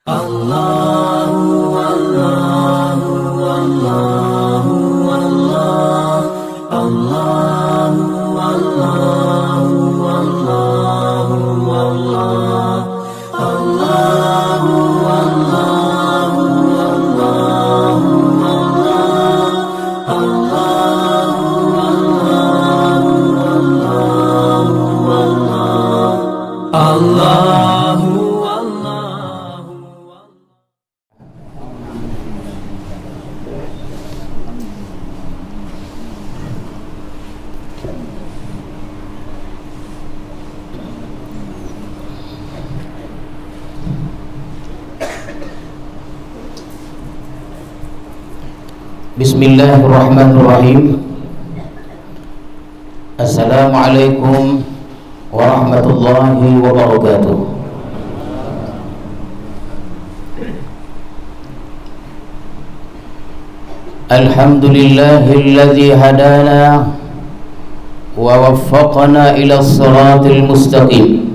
Allahu Allahu Allahu Allah Allahu Allahu Allahu Allah Allahu Allahu Allahu Allah Allahu Allahu Allahu Bismillahirrahmanirrahim. Assalamualaikum warahmatullahi wabarakatuh. Alhamdulillahilladzi hadana wa waffaqana ila siratil mustaqim,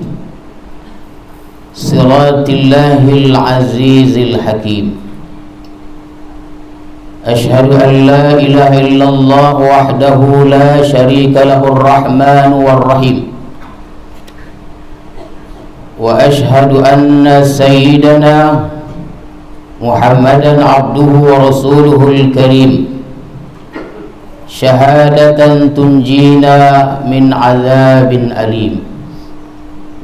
siratillahil azizil hakim. أشهد أن لا إله إلا الله وحده لا شريك له الرحمن والرحيم وأشهد أن سيدنا محمدا عبده ورسوله الكريم شهادة تنجينا من عذاب أليم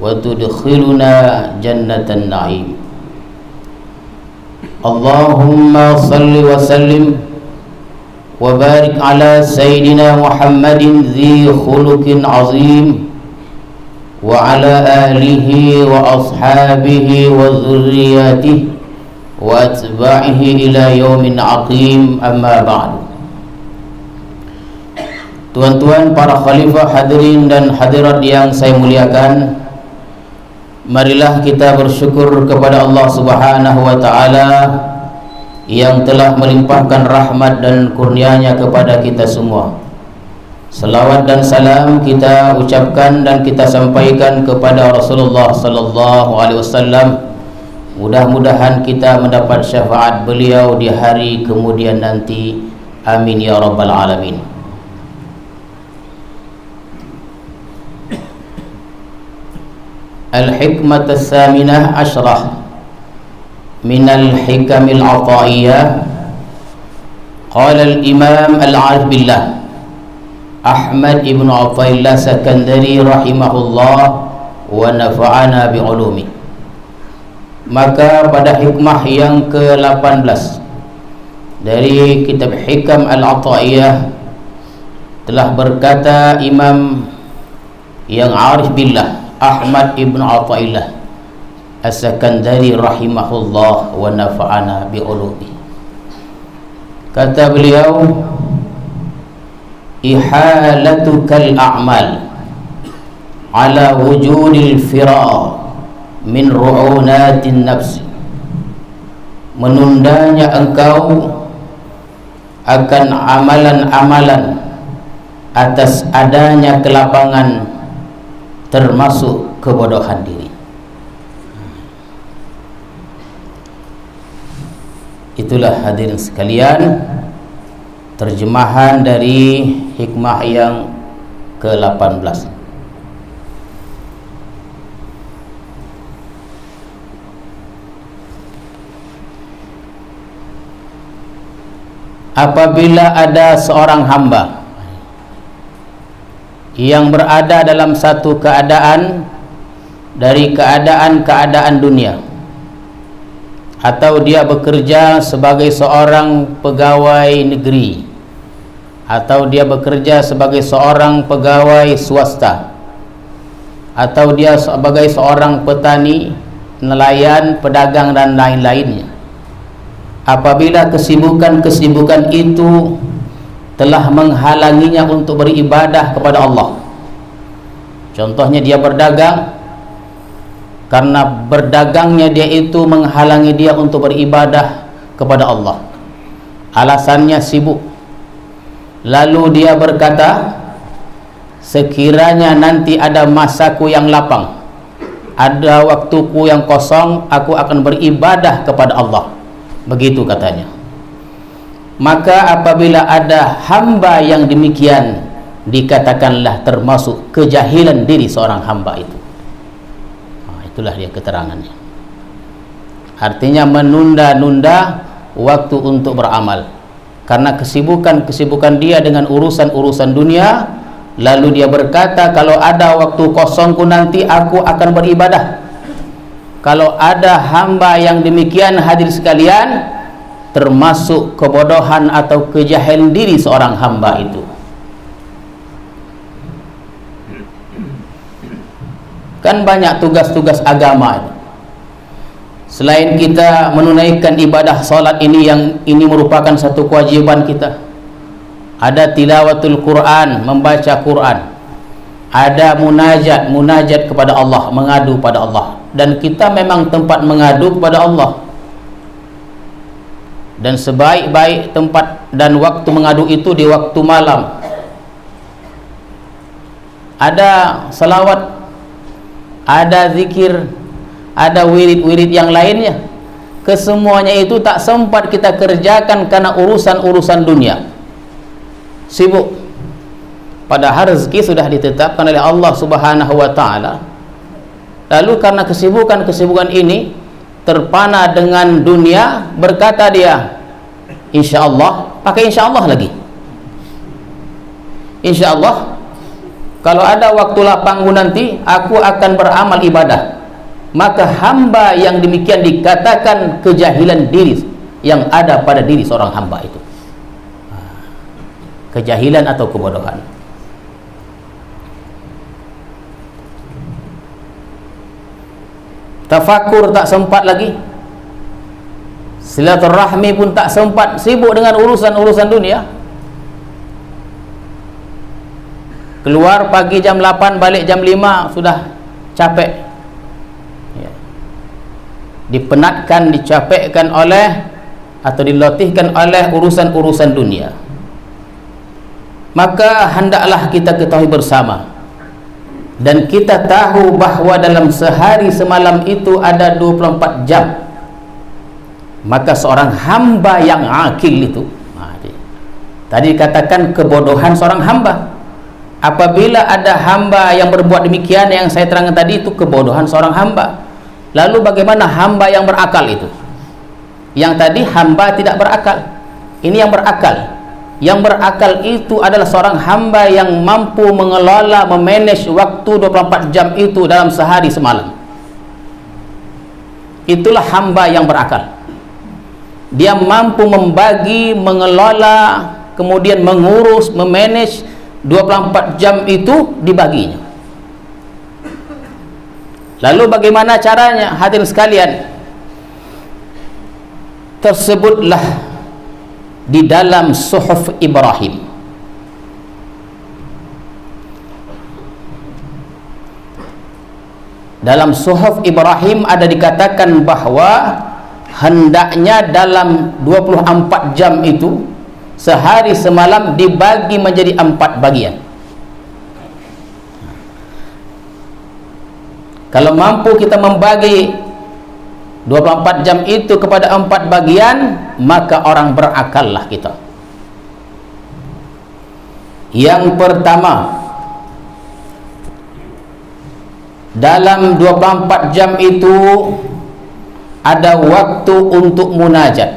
وتدخلنا جنة النعيم. Allahumma salli wa sallim wa barik ala Sayyidina Muhammadin dhi khuluqin azim wa ala alihi wa ashabihi wa dhurriyyatihi wa atba'ihi ila yaumin aqim, amma ba'du. Tuan-tuan para khalifah, hadirin dan hadirat yang saya muliakan, marilah kita bersyukur kepada Allah Subhanahu wa taala yang telah melimpahkan rahmat dan kurnia-Nya kepada kita semua. Selawat dan salam kita ucapkan dan kita sampaikan kepada Rasulullah sallallahu alaihi wasallam. Mudah-mudahan kita mendapat syafaat beliau di hari kemudian nanti. Amin ya rabbal alamin. Al-hikmah as-saminah asyrah minal hikamil ataiyah. Qala al-imam al-arif billah Ahmad ibn Athaillah Sakandari rahimahullah wa nafa'ana bi'ulumi. Maka pada hikmah yang ke-18 dari kitab Hikam al-Ataiyah telah berkata Imam yang arif billah Ahmad ibn Athaillah As-Sakandari rahimahullah wa nafa'ana bi'ulumi. Kata beliau, ihalatukal a'mal ala wujudil firar min ru'unatin nafsi. Menundanya engkau akan amalan-amalan atas adanya kelapangan termasuk kebodohan diri. Itulah hadirin sekalian terjemahan dari hikmah yang ke-18. Apabila ada seorang hamba yang berada dalam satu keadaan dari keadaan-keadaan dunia, atau dia bekerja sebagai seorang pegawai negeri, atau dia bekerja sebagai seorang pegawai swasta, atau dia sebagai seorang petani, nelayan, pedagang dan lain-lainnya. Apabila kesibukan-kesibukan itu telah menghalanginya untuk beribadah kepada Allah. Contohnya dia berdagang, karena berdagangnya dia itu menghalangi dia untuk beribadah kepada Allah. Alasannya sibuk. Lalu dia berkata, sekiranya nanti ada masaku yang lapang, ada waktuku yang kosong, aku akan beribadah kepada Allah. Begitu katanya. Maka apabila ada hamba yang demikian, dikatakanlah termasuk kejahilan diri seorang hamba itu. Itulah dia keterangannya. Artinya menunda-nunda waktu untuk beramal karena kesibukan dia dengan urusan-urusan dunia. Lalu dia berkata, kalau ada waktu kosongku nanti aku akan beribadah. Kalau ada hamba yang demikian, hadir sekalian, termasuk kebodohan atau kejahilan diri seorang hamba itu. Kan banyak tugas-tugas agama itu. Selain kita menunaikan ibadah salat ini merupakan satu kewajiban kita. Ada tilawatul Quran, membaca Quran. Ada munajat kepada Allah, mengadu pada Allah. Dan kita memang tempat mengadu kepada Allah. Dan sebaik-baik tempat dan waktu mengadu itu di waktu malam. Ada salawat, ada zikir, ada wirid-wirid yang lainnya. Kesemuanya itu tak sempat kita kerjakan karena urusan-urusan dunia. Sibuk. Padahal rezeki sudah ditetapkan oleh Allah Subhanahu wa taala. Lalu karena kesibukan ini terpana dengan dunia, berkata dia, insyaallah, pakai insyaallah lagi. Insyaallah, kalau ada waktu lapangmu nanti, aku akan beramal ibadah. Maka hamba yang demikian dikatakan kejahilan diri yang ada pada diri seorang hamba itu. Kejahilan atau kebodohan. Tafakur tak sempat lagi. Silaturahmi pun tak sempat, sibuk dengan urusan-urusan dunia. Keluar pagi jam 8, balik jam 5, sudah capek. Ya. Dipenatkan, dicapekkan oleh atau dilatihkan oleh urusan-urusan dunia. Maka hendaklah kita ketahui bersama dan kita tahu bahwa dalam sehari semalam itu ada 24 jam. Maka seorang hamba yang akil itu, tadi katakan kebodohan seorang hamba. Apabila ada hamba yang berbuat demikian yang saya terangkan tadi, itu kebodohan seorang hamba. Lalu bagaimana hamba yang berakal itu? Yang tadi hamba tidak berakal, ini yang berakal. Yang berakal itu adalah seorang hamba yang mampu mengelola, memanage waktu 24 jam itu dalam sehari semalam. Itulah hamba yang berakal. Dia mampu membagi, mengelola, kemudian mengurus, memanage 24 jam itu dibaginya. Lalu bagaimana caranya? Hadirin sekalian, tersebutlah di dalam Suhuf Ibrahim. Dalam Suhuf Ibrahim ada dikatakan bahwa hendaknya dalam 24 jam itu sehari semalam dibagi menjadi 4 bagian. Kalau mampu kita membagi 24 jam itu kepada 4 bagian, maka orang berakallah kita. Yang pertama, dalam 24 jam itu ada waktu untuk munajat,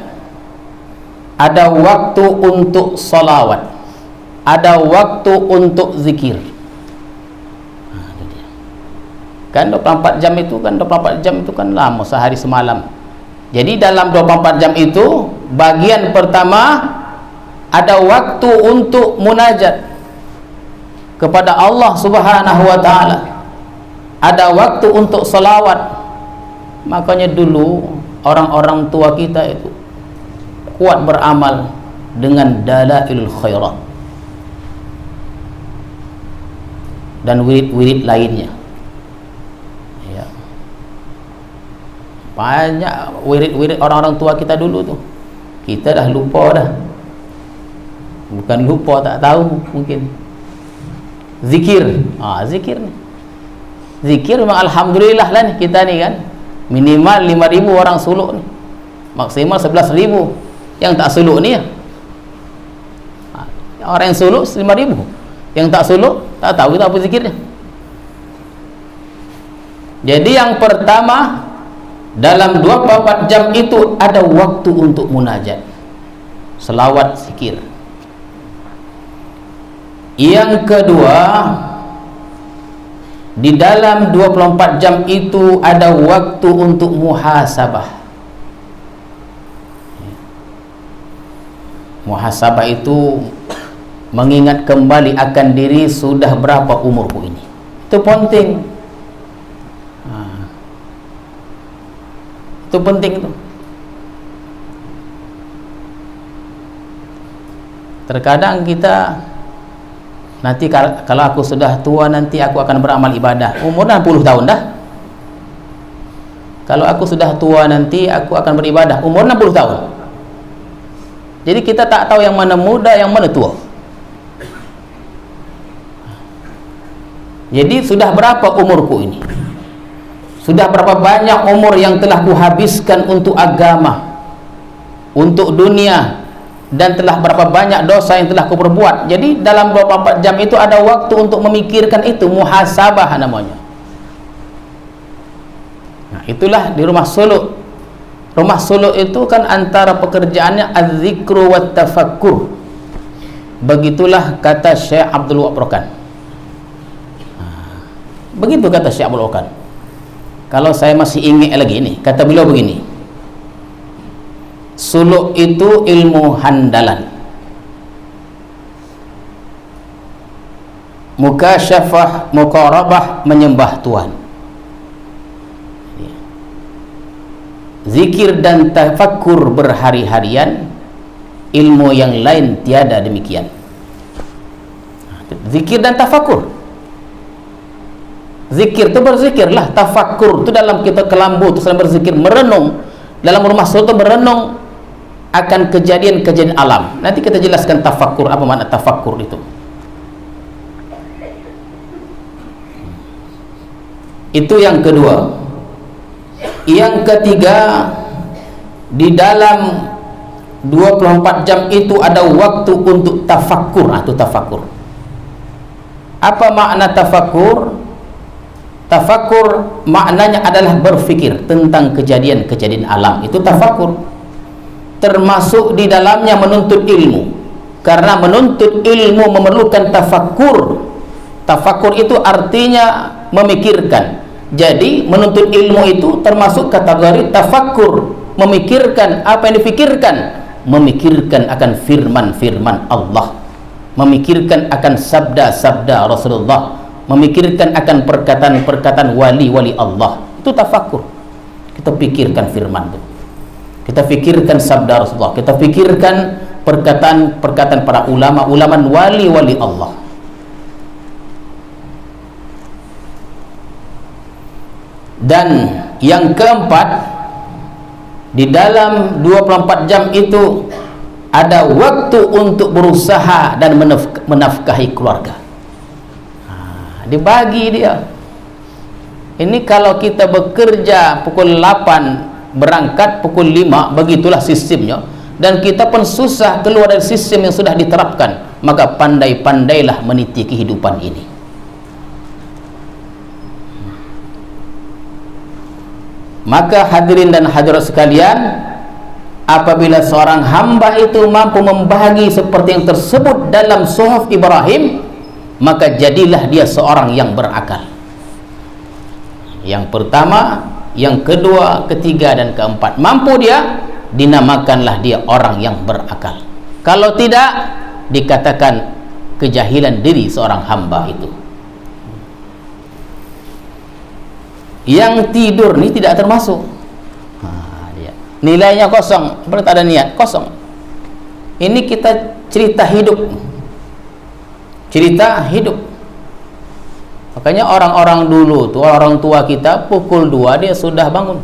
ada waktu untuk salawat, ada waktu untuk zikir. Kan 24 jam itu kan lama, sehari semalam. Jadi dalam 24 jam itu bagian pertama ada waktu untuk munajat kepada Allah Subhanahu wa taala. Ada waktu untuk salawat. Makanya dulu orang-orang tua kita itu kuat beramal dengan dalailul khairat dan wirid-wirid lainnya. Banyak wirid-wirid orang-orang tua kita dulu tuh. Kita dah lupa dah. Bukan lupa, tak tahu mungkin. Zikir. Zikir ni. Zikir memang alhamdulillah lah nih kita nih kan. Minimal 5.000 orang suluk nih. Maksimal 11.000 yang tak suluk ni ya. Orang yang suluk 5.000. Yang tak suluk tak tahu kita apa zikirnya. Jadi yang pertama, dalam 24 jam itu ada waktu untuk munajat, selawat, zikir. Yang kedua, di dalam 24 jam itu ada waktu untuk muhasabah. Muhasabah itu mengingat kembali akan diri, sudah berapa umurku ini. Itu penting. Itu penting itu. Terkadang kita nanti kalau aku sudah tua nanti aku akan beramal ibadah. Umur 60 tahun dah. Kalau aku sudah tua nanti aku akan beribadah. Umur 60 tahun. Jadi kita tak tahu yang mana muda, yang mana tua. Jadi sudah berapa umurku ini? Sudah berapa banyak umur yang telah kuhabiskan untuk agama, untuk dunia, dan telah berapa banyak dosa yang telah kuperbuat. Jadi dalam 24 jam itu ada waktu untuk memikirkan itu, muhasabah namanya. Nah, itulah di rumah suluk. Rumah suluk itu kan antara pekerjaannya az-zikru wat tafakkur. Begitulah kata Syekh Abdul Wahab Rokan. Begitu kata Syekh Abdul Wahab Rokan. Kalau saya masih ingat lagi nih, kata beliau begini, suluk itu ilmu handalan, mukasyafah, muqarabah, menyembah Tuhan, zikir dan tafakkur berhari-harian, ilmu yang lain tiada demikian. Zikir dan tafakkur. Zikir itu berzikirlah, tafakkur itu dalam kita kelambu itu sedang berzikir, merenung. Dalam rumah suluk itu merenung akan kejadian-kejadian alam. Nanti kita jelaskan tafakkur, apa makna tafakkur itu. Itu yang kedua. Yang ketiga, di dalam 24 jam itu ada waktu untuk tafakkur. Itu tafakkur. Apa makna tafakkur? Tafakkur maknanya adalah berfikir tentang kejadian-kejadian alam. Itu tafakkur. Termasuk di dalamnya menuntut ilmu. Karena menuntut ilmu memerlukan tafakkur. Tafakkur itu artinya memikirkan. Jadi menuntut ilmu itu termasuk kategori tafakkur. Memikirkan apa yang dipikirkan. Memikirkan akan firman-firman Allah. Memikirkan akan sabda-sabda Rasulullah. Memikirkan akan perkataan-perkataan wali-wali Allah. Itu tafakkur. Kita pikirkan firman itu, kita pikirkan sabda Rasulullah, kita pikirkan perkataan-perkataan para ulama-ulama, wali-wali Allah. Dan yang keempat, di dalam 24 jam itu ada waktu untuk berusaha dan menafkahi keluarga. Dibagi dia. Ini kalau kita bekerja pukul 8, berangkat pukul 5, begitulah sistemnya, dan kita pun susah keluar dari sistem yang sudah diterapkan, maka pandai-pandailah meniti kehidupan ini. Maka hadirin dan hadirat sekalian, apabila seorang hamba itu mampu membagi seperti yang tersebut dalam Suhuf Ibrahim, maka jadilah dia seorang yang berakal. Yang pertama, yang kedua, ketiga, dan keempat. Mampu dia, dinamakanlah dia orang yang berakal. Kalau tidak, dikatakan kejahilan diri seorang hamba itu. Yang tidur ini tidak termasuk. Nilainya kosong, berarti ada niat, kosong. Ini kita cerita hidup. Cerita hidup. Makanya orang-orang dulu tuh, orang tua kita pukul 2 dia sudah bangun.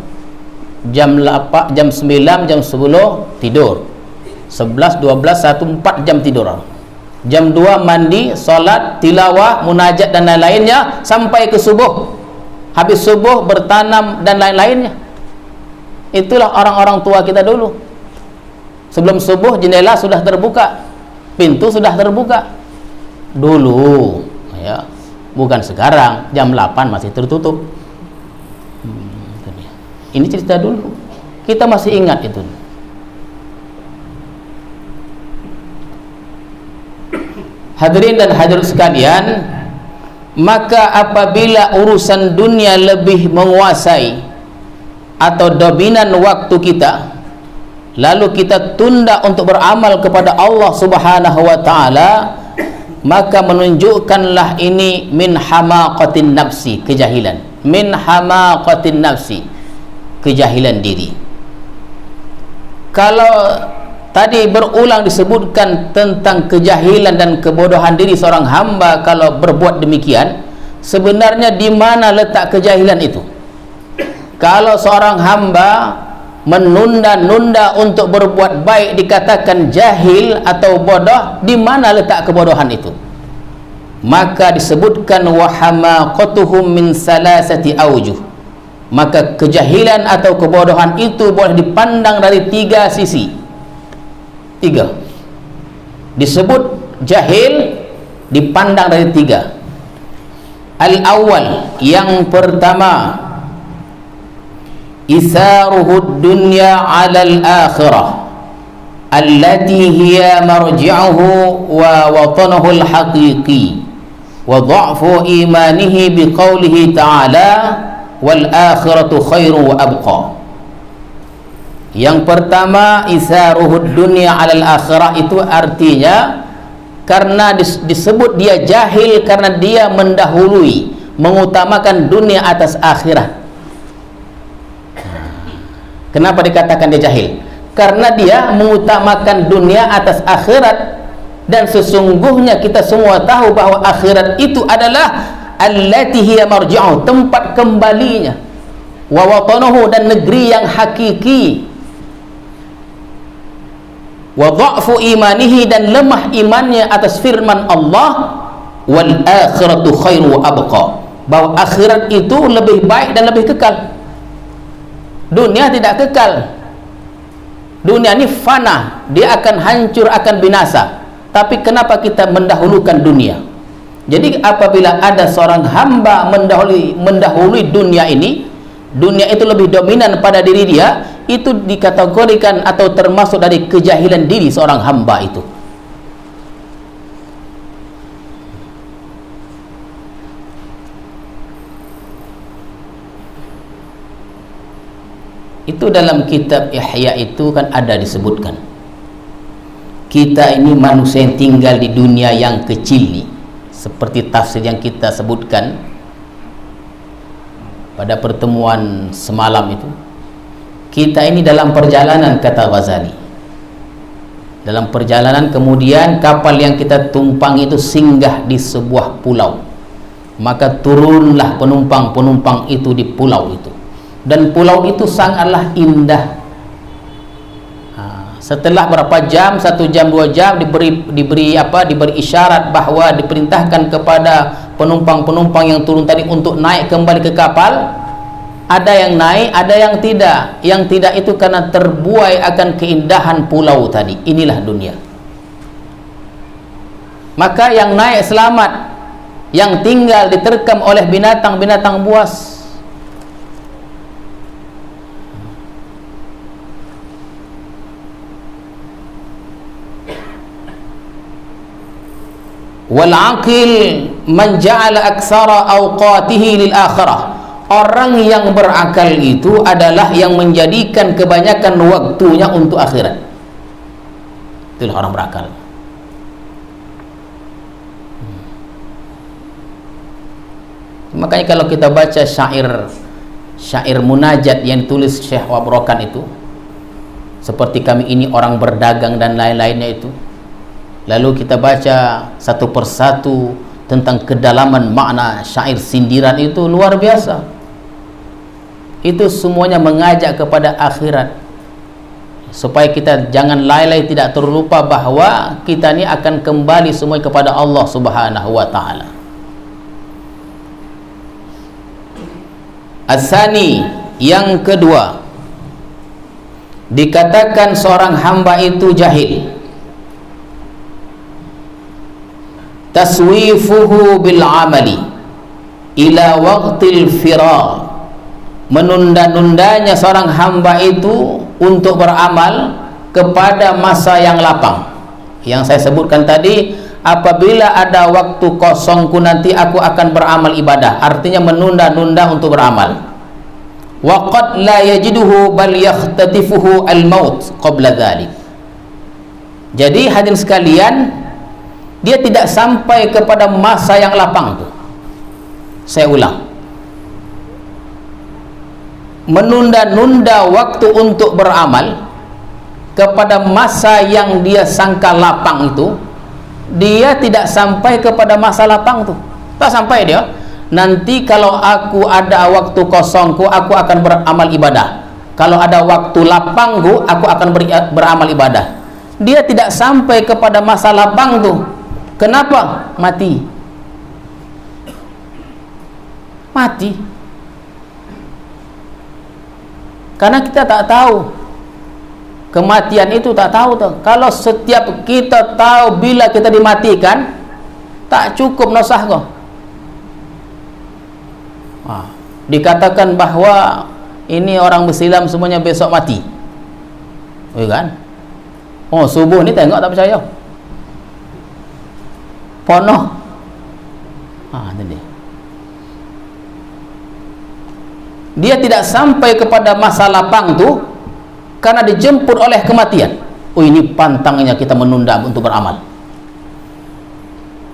Jam 8, jam 9, jam 10 tidur. 11, 12, 1, 4 jam tidur. Jam 2 mandi, solat, tilawah, munajat dan lain-lainnya sampai ke subuh. habis subuh bertanam dan lain-lainnya. Itulah orang-orang tua kita dulu. Sebelum subuh jendela sudah terbuka, pintu sudah terbuka dulu, ya. Bukan sekarang jam 8 masih tertutup. Ini cerita dulu, kita masih ingat itu. Hadirin dan hadirat sekalian, maka apabila urusan dunia lebih menguasai atau dominan waktu kita, lalu kita tunda untuk beramal kepada Allah Subhanahu wa taala, maka menunjukkanlah ini min hamaqatin nafsi, kejahilan. Min hamaqatin nafsi, kejahilan diri. Kalau tadi berulang disebutkan tentang kejahilan dan kebodohan diri seorang hamba kalau berbuat demikian, sebenarnya di mana letak kejahilan itu? Kalau seorang hamba menunda-nunda untuk berbuat baik dikatakan jahil atau bodoh, di mana letak kebodohan itu? Maka disebutkan wa hamaqatuhum min salasati aujuh. Maka kejahilan atau kebodohan itu boleh dipandang dari 3 sisi. 3. Disebut jahil dipandang dari 3. Al-awwal, yang pertama, isaruhu dunya 'ala al-akhirah allati hiya marji'uhu wa watanuhu al-haqiqi wa dha'fu imanihi biqaulihi ta'ala wal akhiratu khairu wa abqa. Yang pertama, isaruhud dunya 'alal akhirah, itu artinya karena disebut dia jahil karena dia mendahului, mengutamakan dunia atas akhirat. Kenapa dikatakan dia jahil? Karena dia mengutamakan dunia atas akhirat, dan sesungguhnya kita semua tahu bahwa akhirat itu adalah allati hiya marji'uh, tempat kembalinya, wa watanuhu, dan negeri yang hakiki, wa dha'fu imanihi, dan lemah imannya atas firman Allah, wal akhiratu khairu wa abqa, bahwa akhirat itu lebih baik dan lebih kekal. Dunia tidak kekal. Dunia ini fana, dia akan hancur, akan binasa. Tapi kenapa kita mendahulukan dunia? Jadi apabila ada seorang hamba mendahului dunia ini, dunia itu lebih dominan pada diri dia, itu dikategorikan atau termasuk dari kejahilan diri seorang hamba itu. Itu dalam kitab Ihya itu kan ada disebutkan, kita ini manusia yang tinggal di dunia yang kecil nih, seperti tafsir yang kita sebutkan pada pertemuan semalam itu. Kita ini dalam perjalanan, kata Ghazali, dalam perjalanan, kemudian kapal yang kita tumpang itu singgah di sebuah pulau, maka turunlah penumpang-penumpang itu di pulau itu, dan pulau itu sangatlah indah. Setelah berapa jam, 1 jam 2 jam, diberi isyarat bahwa diperintahkan kepada penumpang-penumpang yang turun tadi untuk naik kembali ke kapal. Ada yang naik, ada yang tidak. Yang tidak itu karena terbuai akan keindahan pulau tadi. Inilah dunia. Maka yang naik selamat, yang tinggal diterkam oleh binatang-binatang buas. Wal aqil man ja'ala aksara awqatihi lil akhirah. Orang yang berakal itu adalah yang menjadikan kebanyakan waktunya untuk akhirat. Itulah orang berakal. Makanya kalau kita baca syair munajat yang ditulis Syekh Wabrokan itu, seperti kami ini orang berdagang dan lain-lainnya itu, lalu kita baca satu persatu tentang kedalaman makna syair sindiran itu, luar biasa. Itu semuanya mengajak kepada akhirat, supaya kita jangan lalai, tidak terlupa bahwa kita ini akan kembali semua kepada Allah Subhanahu wa ta'ala. Asani, yang kedua, dikatakan seorang hamba itu jahil, taswifuhu bil amali ila waqtil firar, menunda-nundanya seorang hamba itu untuk beramal kepada masa yang lapang. Yang saya sebutkan tadi, apabila ada waktu kosongku nanti aku akan beramal ibadah, artinya menunda-nunda untuk beramal. Waqad la yajiduhu bal yakhtatifuhu al-maut qabla dhalik. Jadi hadirin sekalian, dia tidak sampai kepada masa yang lapang tu. Saya ulang, menunda-nunda waktu untuk beramal kepada masa yang dia sangka lapang itu, dia tidak sampai kepada masa lapang tu. Tak sampai dia. Nanti kalau aku ada waktu kosongku, aku akan beramal ibadah. Kalau ada waktu lapangku, aku akan beramal ibadah. Dia tidak sampai kepada masa lapang tu. Kenapa? Mati. Mati. Karena kita tak tahu. Kematian itu tak tahu tuh. Kalau setiap kita tahu bila kita dimatikan, tak cukup nasah kok. Dikatakan bahwa ini orang bersilam semuanya besok mati. Oh kan? Oh, subuh ni tengok tak percaya. Ponoh. Itu dia. Dia tidak sampai kepada masa lapang tu karena dijemput oleh kematian. Oh, ini pantangnya kita menunda untuk beramal.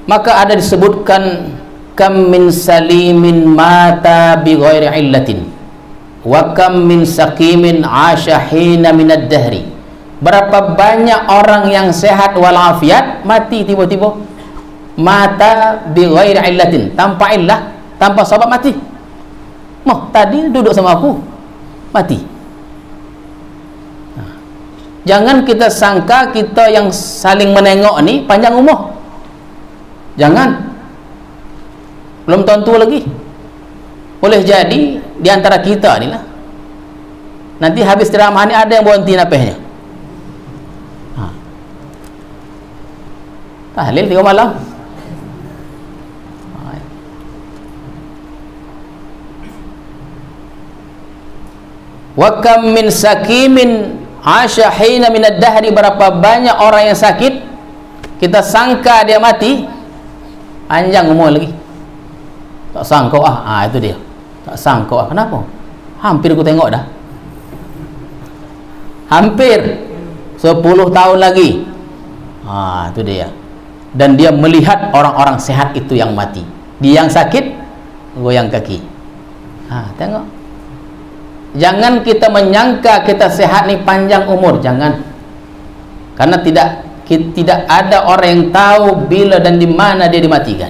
Maka ada disebutkan, kam min salimin mata bi ghairi illatin wa kam min saqimin 'asha hina min ad-dahri. Berapa banyak orang yang sehat walafiat mati tiba-tiba. Mata bi ghairi illatin, tanpa illah, tanpa sebab mati. Tadi duduk sama aku mati. Jangan kita sangka kita yang saling menengok ni panjang umur. Jangan. Belum tentu lagi. Boleh jadi di antara kita ni lah, nanti habis ceramah ni ada yang berhenti napihnya. Tahlil 3 malam. Wa kam min sakimin 'asha hina min ad-dahri, berapa banyak orang yang sakit kita sangka dia mati, panjang umur lagi. Tak sangka itu dia. Tak sangka kenapa? Hampir aku tengok dah. Hampir 10 tahun lagi. Itu dia. Dan dia melihat orang-orang sehat itu yang mati. Dia yang sakit goyang kaki. Tengok. Jangan kita menyangka kita sehat ni panjang umur, jangan. Karena tidak ada orang yang tahu bila dan di mana dia dimatikan.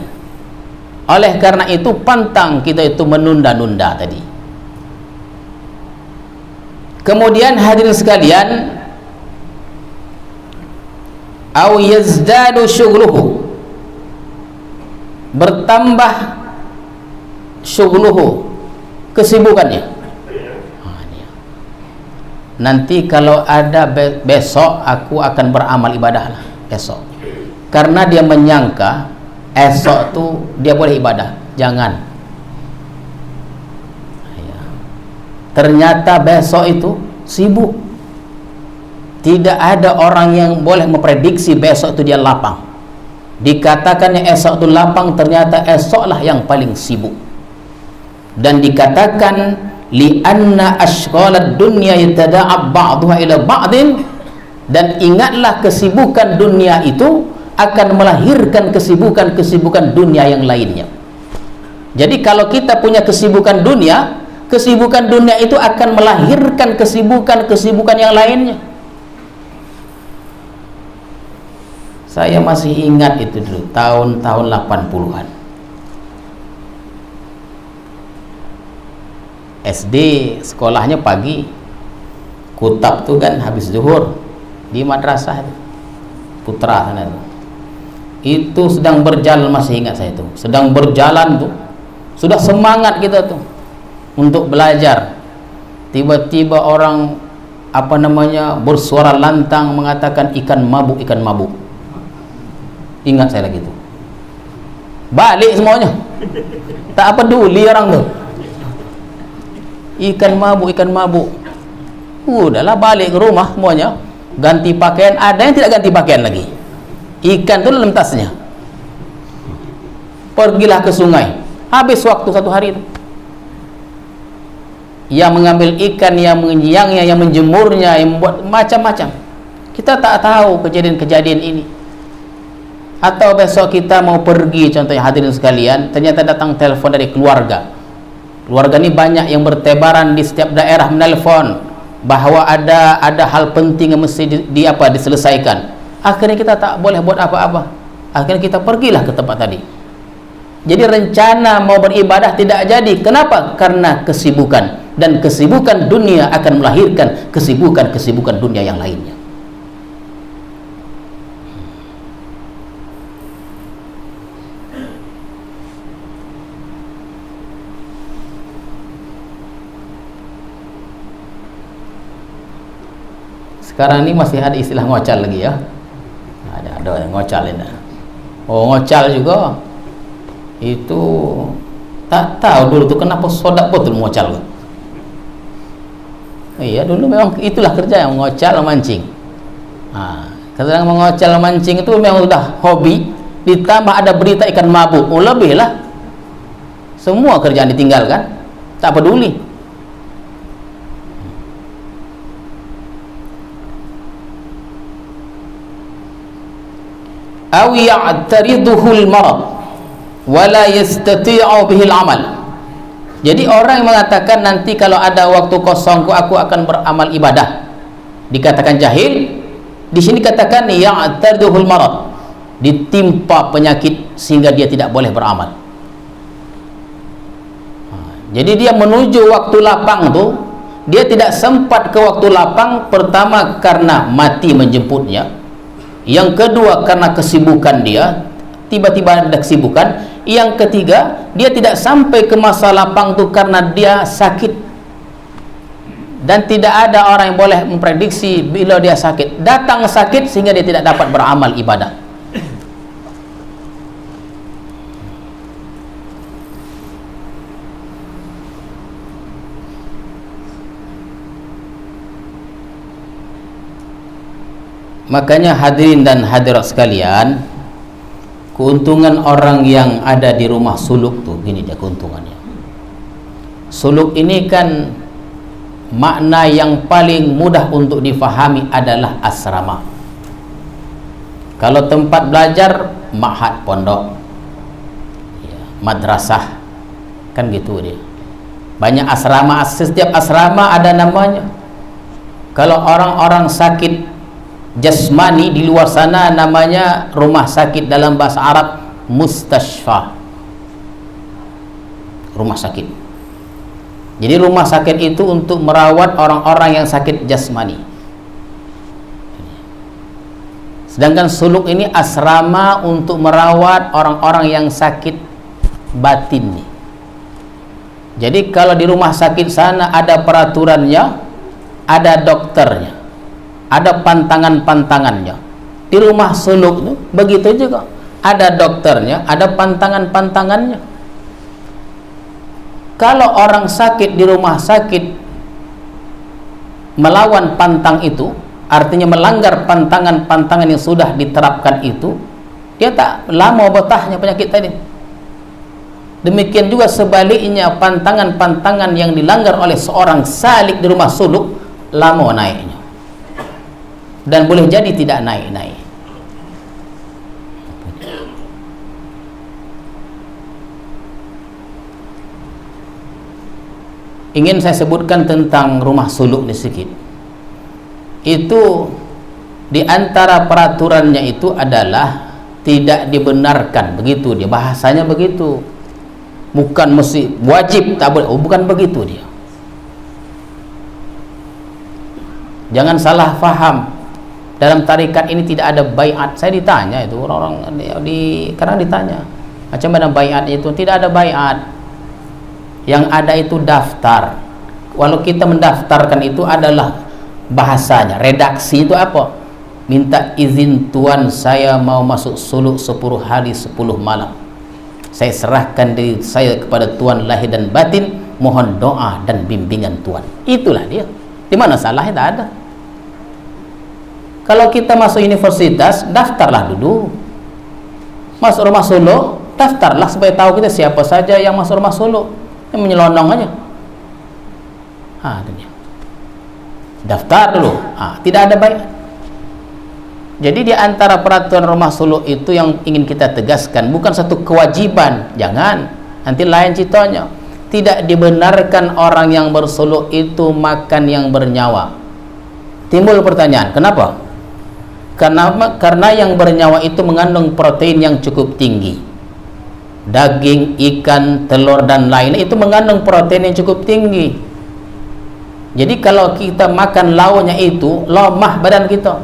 Oleh karena itu pantang kita itu menunda-nunda tadi. Kemudian hadirin sekalian, au yazdadu syughluhu, bertambah syughluhu, kesibukannya. Nanti kalau ada besok aku akan beramal ibadah lah esok. Karena dia menyangka esok tu dia boleh ibadah. Jangan. Ternyata besok itu sibuk. Tidak ada orang yang boleh memprediksi besok itu dia lapang. Dikatakannya esok itu lapang, ternyata esoklah yang paling sibuk. Dan dikatakan li'anna ashghalad dunya yatada'ab ba'daha ila ba'din, dan ingatlah kesibukan dunia itu akan melahirkan kesibukan-kesibukan dunia yang lainnya. Jadi kalau kita punya kesibukan dunia itu akan melahirkan kesibukan-kesibukan yang lainnya. Saya masih ingat itu dulu tahun-tahun 80-an. SD sekolahnya pagi, kutab tuh kan habis zuhur di madrasah Putra sana tuh. Itu sedang berjalan, masih ingat saya tuh, sedang berjalan tuh, sudah semangat kita tuh. untuk belajar, tiba-tiba orang bersuara lantang mengatakan ikan mabuk, ikan mabuk. Ingat saya lagi itu. Balik semuanya. Tak peduli orang tu. Ikan mabuk, ikan mabuk. Udahlah balik ke rumah semuanya. Ganti pakaian, ada yang tidak ganti pakaian lagi. Ikan tu dalam tasnya. Pergilah ke sungai. Habis waktu 1 hari itu. Yang mengambil ikan, yang menyiangnya, yang menjemurnya, yang membuat macam-macam. Kita tak tahu kejadian-kejadian ini. Atau besok kita mau pergi, contohnya hadirin sekalian, ternyata datang telepon dari keluarga. Keluarga ini banyak yang bertebaran di setiap daerah menelpon bahwa ada hal penting yang mesti diselesaikan. Akhirnya kita tak boleh buat apa-apa. Akhirnya kita pergilah ke tempat tadi. Jadi rencana mau beribadah tidak jadi. Kenapa? Karena kesibukan. Dan kesibukan dunia akan melahirkan kesibukan-kesibukan dunia yang lainnya. Sekarang ini masih ada istilah ngocal lagi ya. Ada yang ngocal ini. Oh, ngocal juga. Itu tak tahu dulu tuh kenapa sodak betul ngocal. Iya, dulu memang itulah kerja yang ngocal mancing. Kadang mengocal mancing itu memang sudah hobi, ditambah ada berita ikan mabuk. Oh, lebih lah. Semua kerjaan ditinggalkan. Tak peduli. Aw ya'tariduhul marad wa la yastati'u bihil amal. Jadi orang yang mengatakan nanti kalau ada waktu kosongku aku akan beramal ibadah, dikatakan jahil. Di sini katakan ya'tariduhul marad, ditimpa penyakit sehingga dia tidak boleh beramal. Jadi dia menuju waktu lapang tuh, dia tidak sempat ke waktu lapang. Pertama karena mati menjemputnya. Yang kedua karena kesibukan dia, tiba-tiba ada kesibukan. Yang ketiga, dia tidak sampai ke masa lapang itu karena dia sakit. Dan tidak ada orang yang boleh memprediksi bila dia sakit. Datang sakit sehingga dia tidak dapat beramal ibadah. Makanya hadirin dan hadirat sekalian, keuntungan orang yang ada di rumah suluk tuh gini dia keuntungannya. Suluk ini kan makna yang paling mudah untuk difahami adalah asrama. Kalau tempat belajar, ma'had, pondok ya, madrasah, kan gitu dia. Banyak asrama, setiap asrama ada namanya. Kalau orang-orang sakit jasmani di luar sana namanya rumah sakit, dalam bahasa Arab mustashfa, rumah sakit. Jadi rumah sakit itu untuk merawat orang-orang yang sakit jasmani. Sedangkan suluk ini asrama untuk merawat orang-orang yang sakit batin. Jadi kalau di rumah sakit sana ada peraturannya, ada dokternya, ada pantangan-pantangannya. Di rumah suluk itu begitu juga, ada dokternya, ada pantangan-pantangannya. Kalau orang sakit di rumah sakit melawan pantang itu, artinya melanggar pantangan-pantangan yang sudah diterapkan itu, dia tak lama betahnya penyakit tadi. Demikian juga sebaliknya, pantangan-pantangan yang dilanggar oleh seorang salik di rumah suluk lama naiknya, dan boleh jadi tidak naik-naik. Ingin saya sebutkan tentang rumah suluk ini sedikit. Itu di antara peraturannya itu adalah tidak dibenarkan, begitu dia bahasanya begitu. Bukan mesti wajib, tak boleh. Oh, bukan begitu dia. Jangan salah faham. Dalam tarikat ini tidak ada baiat. Saya ditanya itu orang-orang kadang ditanya macam mana baiat itu. Tidak ada baiat. Yang ada itu daftar. Walau kita mendaftarkan itu adalah bahasanya, redaksi itu apa? Minta izin Tuan, saya mau masuk suluk 10 hari 10 malam. Saya serahkan diri saya kepada Tuan lahir dan batin, mohon doa dan bimbingan Tuan. Itulah dia. Di mana salahnya? Tak ada. Kalau kita masuk universitas, daftarlah dulu. Masuk rumah suluk, daftarlah supaya tahu kita siapa saja yang masuk rumah suluk. Yang menyelonong aja. Daftar dulu. Tidak ada baik. Jadi di antara peraturan rumah suluk itu yang ingin kita tegaskan, bukan satu kewajiban. Jangan, nanti lain ceritanya. Tidak dibenarkan orang yang bersuluk itu makan yang bernyawa. Timbul pertanyaan, kenapa? Karena yang bernyawa itu mengandung protein yang cukup tinggi. Daging, ikan, telur dan lain-lain itu mengandung protein yang cukup tinggi. Jadi kalau kita makan lauknya itu, lemah badan kita,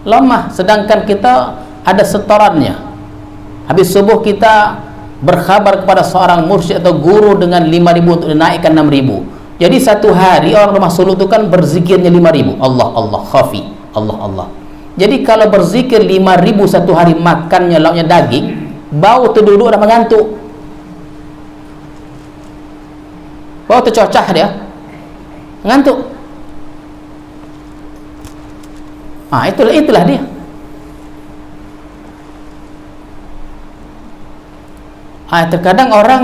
lemah. Sedangkan kita ada setorannya. Habis subuh kita berkhabar kepada seorang mursyid atau guru dengan 5.000 untuk dinaikkan 6.000. Jadi satu hari orang rumah suluk itu kan berzikirnya 5.000. Allah Allah khafi, Allah Allah. Jadi kalau berzikir 5.000 satu hari, makannya lauknya daging, bau terduduk dan mengantuk, bau tercocah dia, ngantuk. Itulah dia. Terkadang orang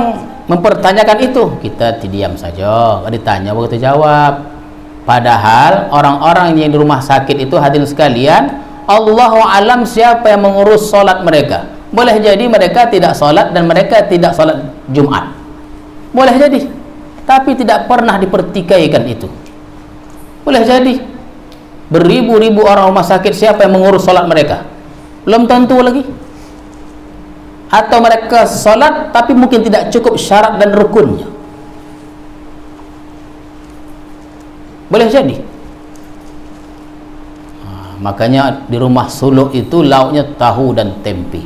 mempertanyakan itu, kita diam saja, ditanya baru kita jawab. Padahal orang-orang yang di rumah sakit itu, hadirin sekalian, Allahu alam siapa yang mengurus solat mereka. Boleh jadi mereka tidak solat dan mereka tidak solat Jumat, boleh jadi, tapi tidak pernah dipertikaikan itu. Boleh jadi beribu-ribu orang rumah sakit, siapa yang mengurus solat mereka? Belum tentu lagi. Atau mereka solat tapi mungkin tidak cukup syarat dan rukunnya. Boleh jadi. Makanya di rumah suluk itu lauknya tahu dan tempe.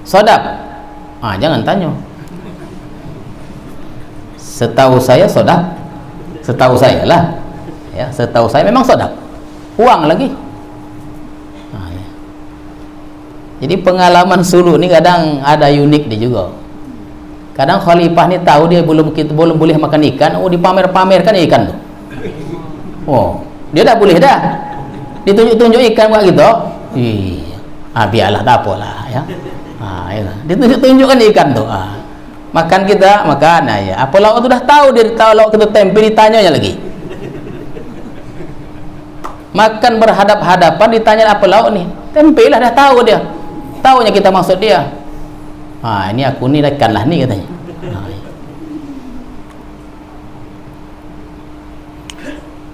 Sodap? Jangan tanya. Setahu saya sodap. Setahu saya lah, ya, setahu saya memang sodap. Uang lagi. Ya. Jadi pengalaman suluk ni kadang ada unik dia juga. Kadang khalifah ni tahu dia belum boleh makan ikan, dipamer-pamerkan ikan tu. Dia dah boleh dah. Ditunjuk-tunjuk ikan buat gitu. Biarlah, tak apalah, ya. Ditunjuk-tunjukkan ikan tu. Makan kita, makan ya. Apa lauk tu dah tahu, dia tahu lauk kita tempe, ditanyanya lagi. Makan berhadap-hadapan, ditanya apa lauk ni? Tempe lah, dah tahu dia. Taunya kita maksud dia. Ini aku ni ikan lah ni katanya.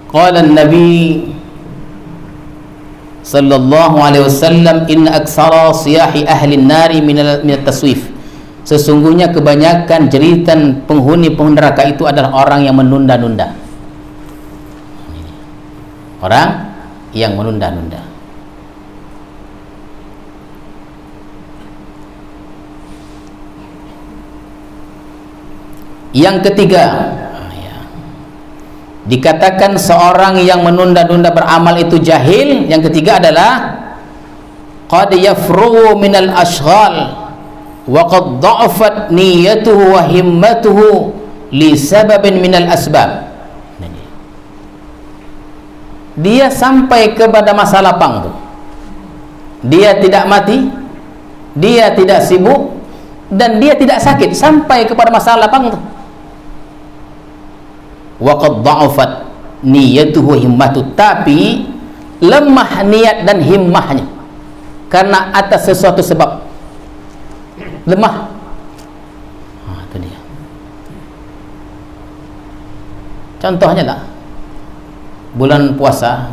Qala an-nabi sallallahu alaihi wasallam, inna aksara siyahi ahli an-nari min at-taswif. Sesungguhnya kebanyakan jeritan penghuni neraka itu adalah orang yang menunda-nunda. Orang yang menunda-nunda. Yang ketiga, dikatakan seorang yang menunda-nunda beramal itu jahil. Yang ketiga adalah qad yafrugu minal ashghal wa qad dha'afat niyyatuhu wa himmatuhu li sababin minal asbab. Dia sampai kepada masa lapang tu, dia tidak mati, dia tidak sibuk, dan dia tidak sakit, sampai kepada masa lapang tu. Wa qad dha'afat niyyatuhu wa himmatuhu, tapi lemah niat dan himmahnya karena atas sesuatu sebab. Lemah. Itu dia. Contohnya lah, bulan puasa.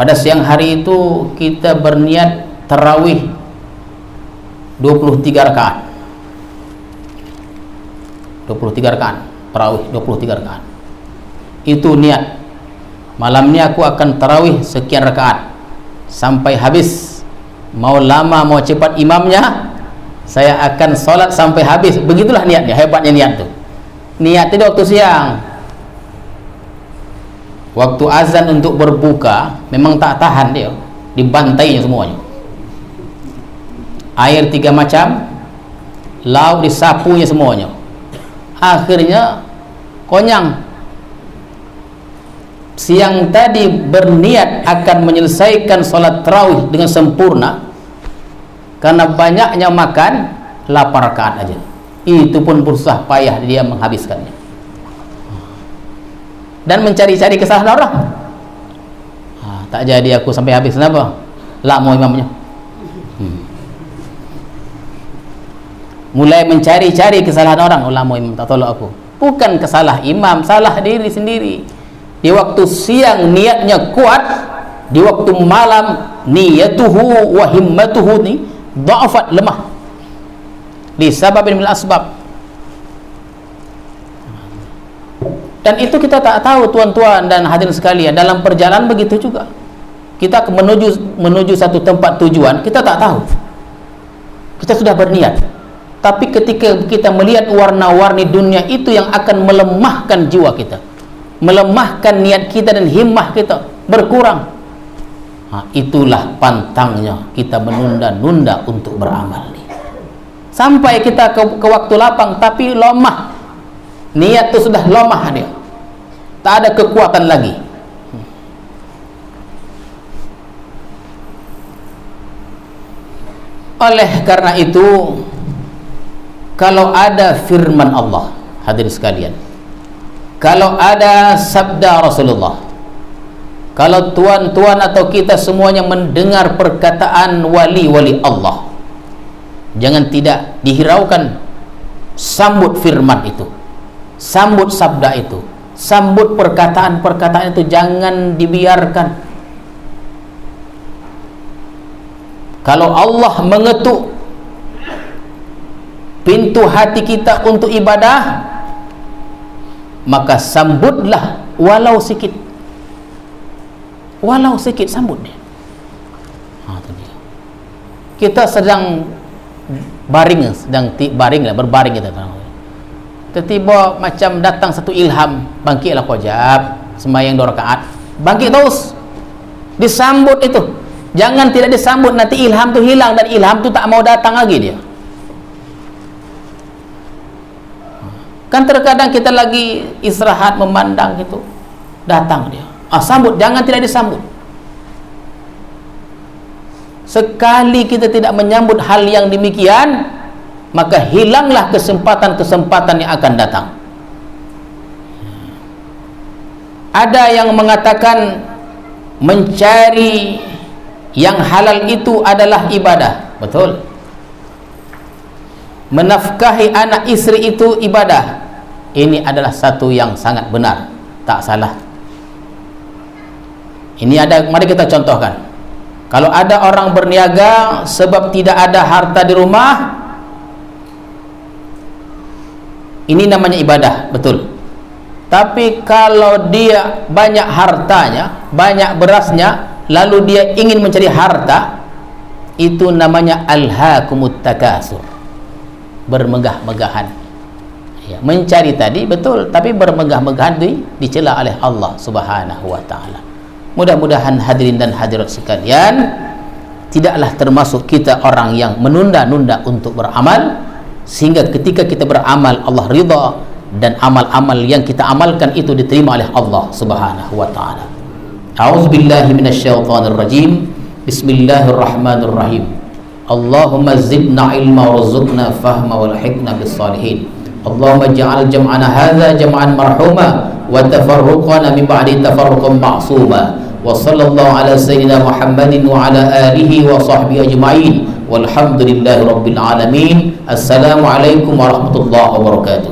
Pada siang hari itu kita berniat tarawih 23 rakaat. 23 rakaat, tarawih 23 rakaat. Itu niat. Malamnya aku akan tarawih sekian rakaat sampai habis. Mau lama mau cepat imamnya, saya akan solat sampai habis. Begitulah niatnya, hebatnya niat tu. Niat itu waktu siang. Waktu azan untuk berbuka memang tak tahan dia, dibantainya semuanya. Air 3 macam, lauk disapunya semuanya. Akhirnya konyang. Siang tadi berniat akan menyelesaikan solat tarawih dengan sempurna, karena banyaknya makan 8 rakaat aja. Itu pun berusaha payah dia menghabiskannya. Dan mencari-cari kesalahan orang. Tak jadi aku sampai habis. Kenapa? Lama imamnya. Mulai mencari-cari kesalahan orang. Lama imam tak tolak aku. Bukan kesalahan imam, salah diri sendiri. Di waktu siang niatnya kuat, di waktu malam niyatuhu wa himmatuhu ni dha'afat, lemah. Disababin min asbab. Dan itu kita tak tahu, tuan-tuan dan hadirin sekalian. Dalam perjalanan begitu juga. Kita menuju satu tempat tujuan, kita tak tahu. Kita sudah berniat. Tapi ketika kita melihat warna-warni dunia itu yang akan melemahkan jiwa kita, melemahkan niat kita dan himmah kita, berkurang. Itulah pantangnya kita menunda-nunda untuk beramal nih. Sampai kita ke waktu lapang tapi lemah. Niat itu sudah lemah dia. Tak ada kekuatan lagi. Oleh karena itu, kalau ada firman Allah, hadirin sekalian, kalau ada sabda Rasulullah, kalau tuan-tuan atau kita semuanya mendengar perkataan wali-wali Allah, jangan tidak dihiraukan. Sambut firman itu, sambut sabda itu, sambut perkataan-perkataan itu, jangan dibiarkan. Kalau Allah mengetuk pintu hati kita untuk ibadah, maka sambutlah walau sikit. Walau sikit sambut dia. Kita sedang baring, berbaring kita. Tiba-tiba macam datang satu ilham, bangkitlah kau jap, sembahyang 2 rakaat, bangkit terus, disambut itu. Jangan tidak disambut, nanti ilham tu hilang dan ilham tu tak mau datang lagi dia. Kan terkadang kita lagi istirahat memandang gitu, datang dia. Sambut, jangan tidak disambut. Sekali kita tidak menyambut hal yang demikian, maka hilanglah kesempatan-kesempatan yang akan datang. Ada yang mengatakan mencari yang halal itu adalah ibadah. Betul. Menafkahi anak istri itu ibadah. Ini adalah satu yang sangat benar, tak salah. Ini ada, mari kita contohkan. Kalau ada orang berniaga sebab tidak ada harta di rumah, ini namanya ibadah, betul. Tapi kalau dia banyak hartanya, banyak berasnya, lalu dia ingin mencari harta, itu namanya alhaakumut takasur, bermegah-megahan. Ya, mencari tadi betul, tapi bermegah-megahan dicela oleh Allah Subhanahu wa taala. Mudah-mudahan hadirin dan hadirat sekalian, tidaklah termasuk kita orang yang menunda-nunda untuk beramal, sehingga ketika kita beramal Allah ridha dan amal-amal yang kita amalkan itu diterima oleh Allah Subhanahu wa taala. A'udzubillahi minasyaitonir rajim. Bismillahirrahmanirrahim. Allahumma zidna ilma warzuqna fahma walhiqna bis salihin. Allahumma ja'al jam'ana hadza jam'an marhuma wa tafarruqana min ba'di tafarruqan ma'suma. Wa sallallahu ala sayyidina Muhammadin wa ala alihi wa sahbihi ajma'in. Walhamdulillahi rabbil alamin. Assalamualaikum warahmatullahi wabarakatuh.